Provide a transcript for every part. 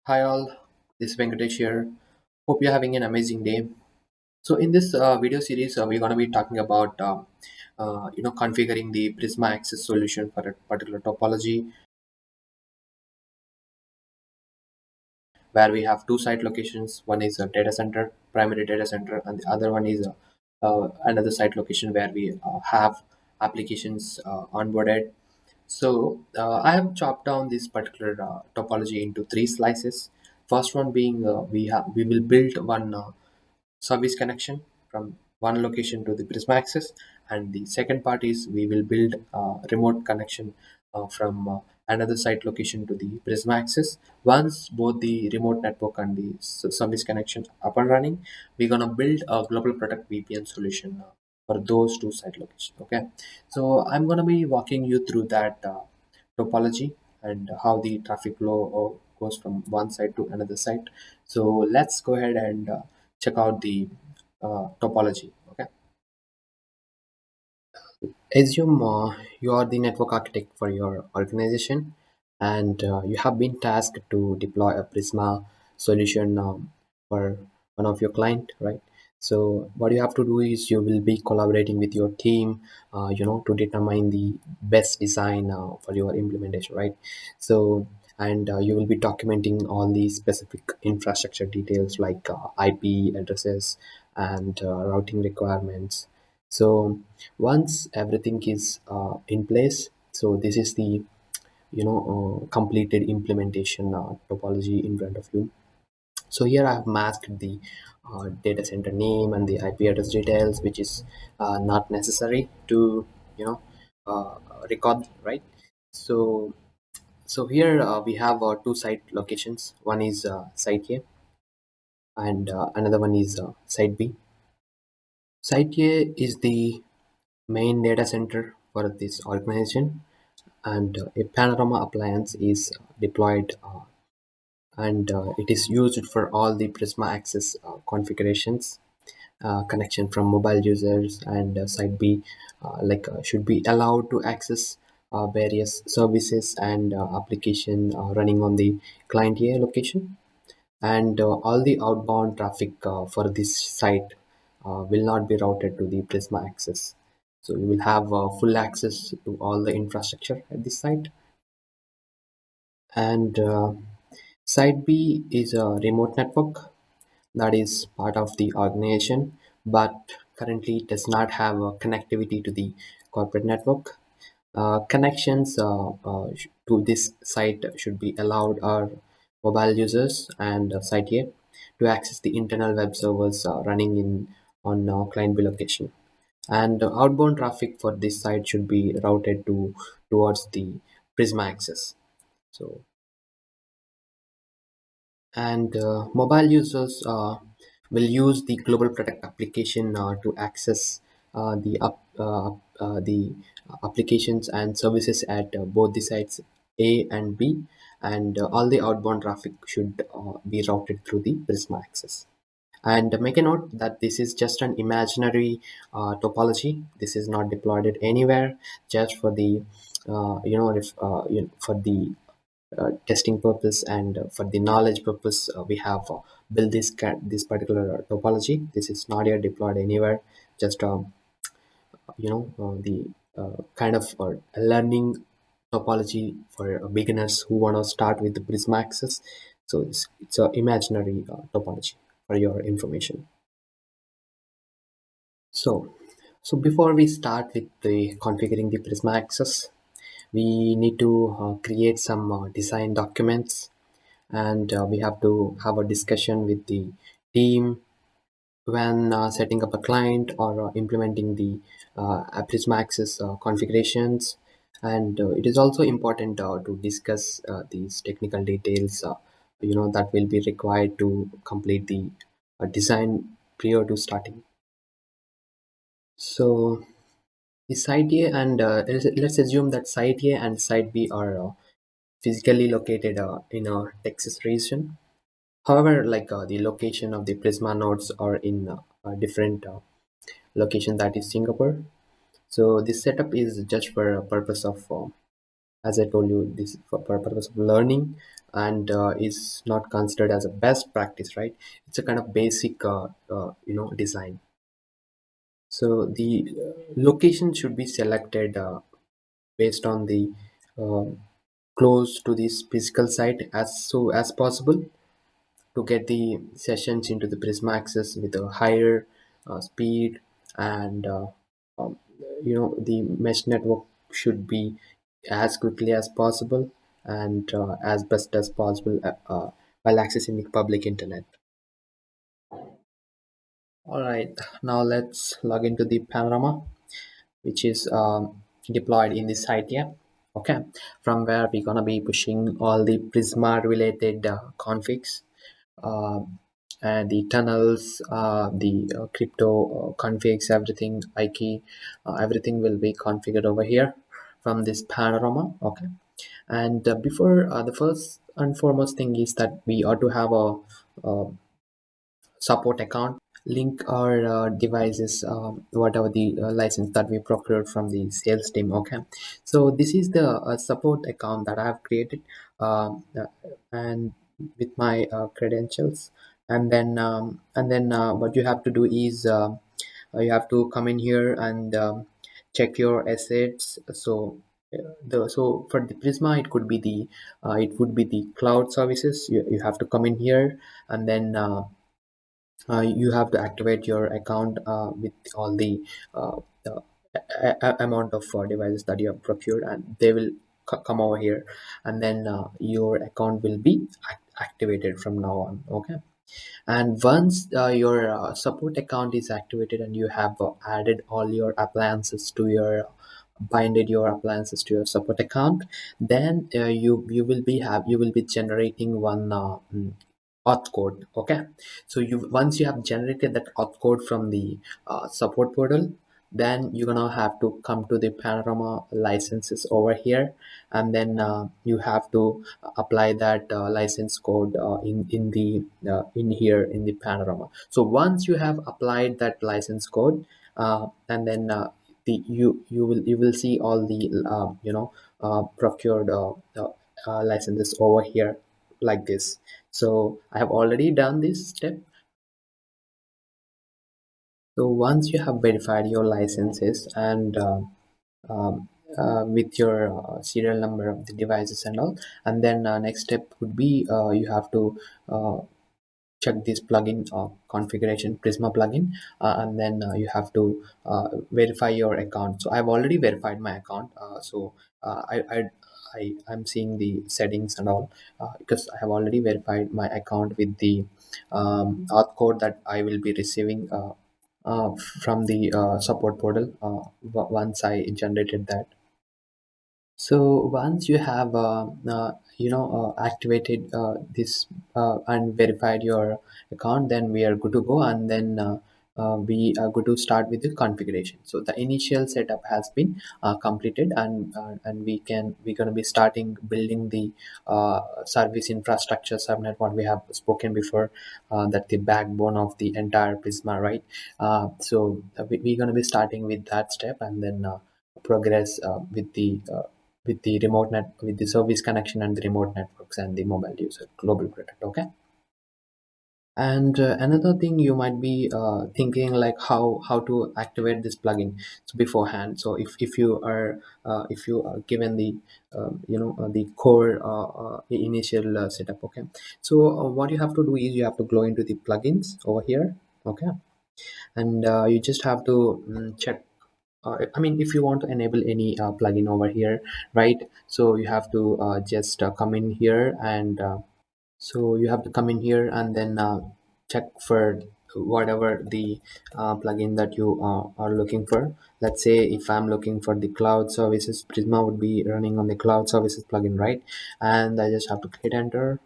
Hi all, this is Venkatesh here. Hope you're having an amazing day. So in this video series, we're going to be talking about configuring the Prisma access solution for a particular topology where we have two site locations. One is a data center, primary data center, and the other one is another site location where we have applications onboarded. So I have chopped down this particular topology into three slices. First one being we will build one service connection from one location to the Prisma access, and the second part is we will build a remote connection from another site location to the Prisma access. Once both the remote network and the service connection up and running, we're gonna build a global product VPN solution for those two site locations. Okay, so I'm gonna be walking you through that topology and how the traffic flow goes from one site to another site. So let's go ahead and check out the topology. Okay, assume you are the network architect for your organization, and you have been tasked to deploy a Prisma solution for one of your client, right? So what you have to do is you will be collaborating with your team, to determine the best design for your implementation, right? So and you will be documenting all the specific infrastructure details like IP addresses and routing requirements. So once everything is in place, so this is the completed implementation topology in front of you. So here I have masked the data center name and the IP address details, which is not necessary to you know uh, record, right? So here we have two site locations. One is site A, and another one is site B. Site A is the main data center for this organization, and a panorama appliance is deployed, and it is used for all the Prisma access configurations, connection from mobile users, and site B should be allowed to access various services and application running on the client A location, and all the outbound traffic for this site will not be routed to the Prisma access. So you will have full access to all the infrastructure at this site. And site B is a remote network that is part of the organization, but currently does not have a connectivity to the corporate network. Connections to this site should be allowed our mobile users and site A to access the internal web servers running in on client B location. And outbound traffic for this site should be routed towards the Prisma access. So and mobile users will use the global product application to access the applications and services at both the sites A and B, and all the outbound traffic should be routed through the Prisma access. And make a note that this is just an imaginary topology. This is not deployed at anywhere, just for the for the testing purpose and for the knowledge purpose. We have built this particular topology. This is not yet deployed anywhere. Just the kind of learning topology for beginners who want to start with the Prisma access. So it's a imaginary topology for your information. So before we start with the configuring the Prisma access, we need to create some design documents, and we have to have a discussion with the team when setting up a client or implementing the Prisma access configurations. And it is also important to discuss these technical details that will be required to complete the design prior to starting. So the site A and let's assume that site A and site B are physically located in a Texas region. However, the location of the Prisma nodes are in a different location, that is Singapore. So this setup is just for a purpose of as I told you, this is for purpose of learning, and is not considered as a best practice, right? It's a kind of basic design. So the location should be selected based on the uh, close to this physical site as possible, to get the sessions into the Prisma access with a higher speed, and um, the mesh network should be as quickly as possible, and as best as possible while accessing the public internet. All right, now let's log into the panorama, which is deployed in the site. Yeah, okay, from where we're gonna be pushing all the Prisma related configs, uh, and the tunnels, the crypto configs, everything, IKEY, everything will be configured over here from this panorama. Okay, and before the first and foremost thing is that we ought to have a support account, link our devices, whatever the license that we procured from the sales team. Okay, so this is the support account that I have created, and with my credentials, and then what you have to do is you have to come in here and check your assets. So so for the Prisma, it would be the cloud services. You have to come in here, and then you have to activate your account with all the amount of devices that you have procured, and they will come over here, and then your account will be activated from now on. Okay, and once your support account is activated and you have added all your appliances to your binded your appliances to your support account, then you will be generating one auth code. Okay, so you once you have generated that auth code from the support portal, then you're gonna have to come to the panorama licenses over here, and then you have to apply that license code in here in the panorama. So once you have applied that license code, and then you will see all the procured licenses over here like this. So I have already done this step. So once you have verified your licenses, and um, with your serial number of the devices and all, and then next step would be you have to uh, check this plugin configuration, Prisma plugin, and then you have to verify your account. So I've already verified my account. So I'm seeing the settings and all, because I have already verified my account with the auth code that I will be receiving from the support portal once I generated that. So once you have activated this and verified your account, then we are good to go, and then we are good to start with the configuration. So the initial setup has been completed, and we're going to be starting building the service infrastructure subnet, what we have spoken before, that the backbone of the entire Prisma, right? We're going to be starting with that step, and then progress with the remote net, with the service connection and the remote networks and the mobile user global product. Okay, and another thing you might be thinking, like how to activate this plugin so beforehand. So if you are given the the core initial setup. Okay, so what you have to do is you have to go into the plugins over here. Okay, and you just have to check, I mean, if you want to enable any plugin over here, right? So you have to just come in here, and so you have to come in here and then check for whatever the plugin that you are looking for. Let's say if I'm looking for the cloud services, Prisma would be running on the cloud services plugin, right? And I just have to hit enter.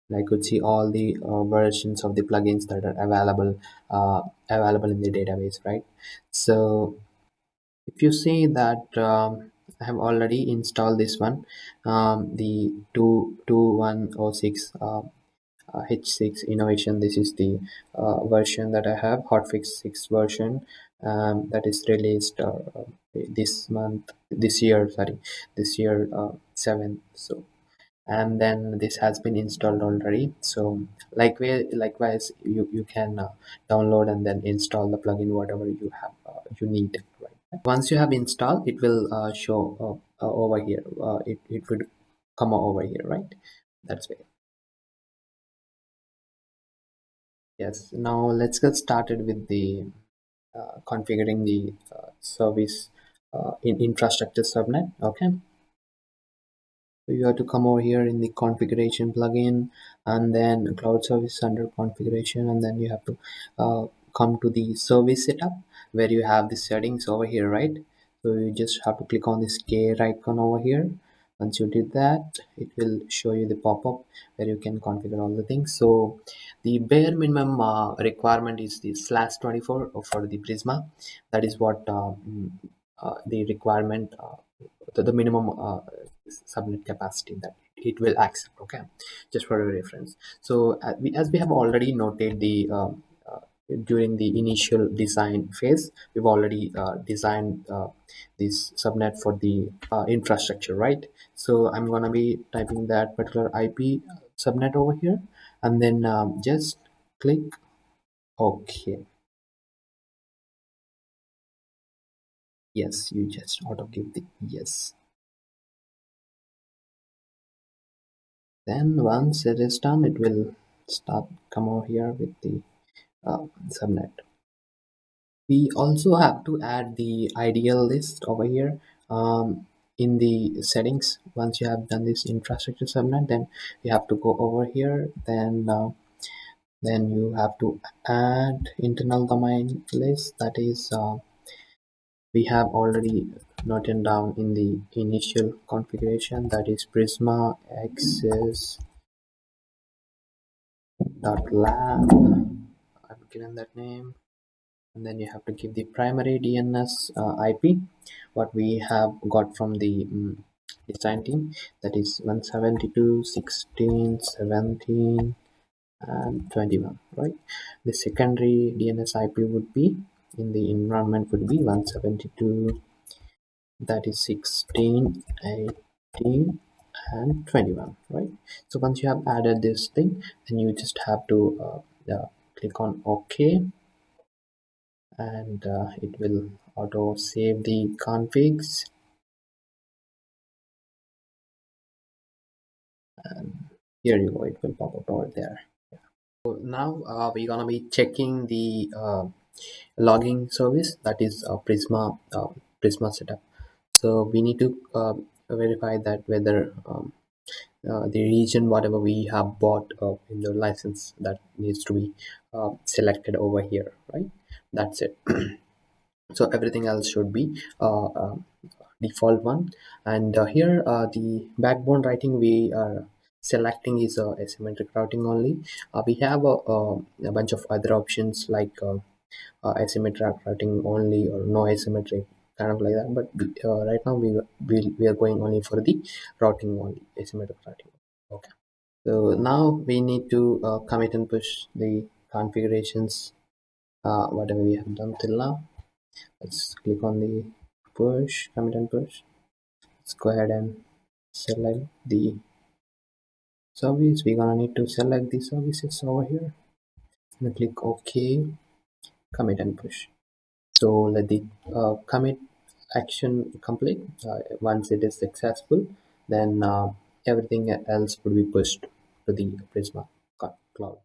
And I could see all the versions of the plugins that are available in the database, right? So if you see that I have already installed this one, the 22106 H6 innovation. This is the version that I have, hotfix 6 version, that is released this month, this year, sorry, this year 7. So and then this has been installed already. So likewise you can download and then install the plugin whatever you have you need, right? Once you have installed, it will show over here. It would come over here, right? That's it. Yes, now let's get started with the configuring the service in infrastructure subnet. Okay, so you have to come over here in the configuration plugin, and then cloud service under configuration, and then you have to come to the service setup where you have the settings over here, right? So you just have to click on this gear icon over here. Once you did that, it will show you the pop-up where you can configure all the things. So the bare minimum requirement is the /24 for the Prisma. That is what the requirement, the minimum subnet capacity that it will accept. Okay, just for a reference. So as we have already noted the during the initial design phase, we've already designed this subnet for the infrastructure, right? So I'm gonna be typing that particular IP subnet over here, and then just click OK. Yes, you just auto give the yes. Then once it is done, it will start come over here with the subnet. We also have to add the ideal list over here in the settings. Once you have done this infrastructure subnet, then you have to go over here. Then you have to add internal domain list. That is we have already noted down in the initial configuration. That is Prisma access.lab. I've given that name. And then you have to give the primary DNS IP what we have got from the design team, that is 172.16.17 and 21, right? The secondary DNS IP would be in the environment would be 172, that is 16, 18 and 21, right? So once you have added this thing, then you just have to click on OK, and it will auto save the configs, and here you go, it will pop up over there. So now we're gonna be checking the logging service, that is Prisma setup. So we need to verify that whether the region whatever we have bought in the license, that needs to be selected over here, right? That's it. So everything else should be default one, and here the backbone routing we are selecting is asymmetric routing only. We have a bunch of other options like asymmetric routing only or no asymmetric, kind of like that, but right now we are going only for the routing only, asymmetric routing. Okay, so now we need to commit and push the configurations whatever we have done till now. Let's click on the push, commit and push. Let's go ahead and select the service. We're gonna need to select the services over here and click OK, commit and push. So let the commit action complete. Once it is successful, then everything else will be pushed to the Prisma cloud.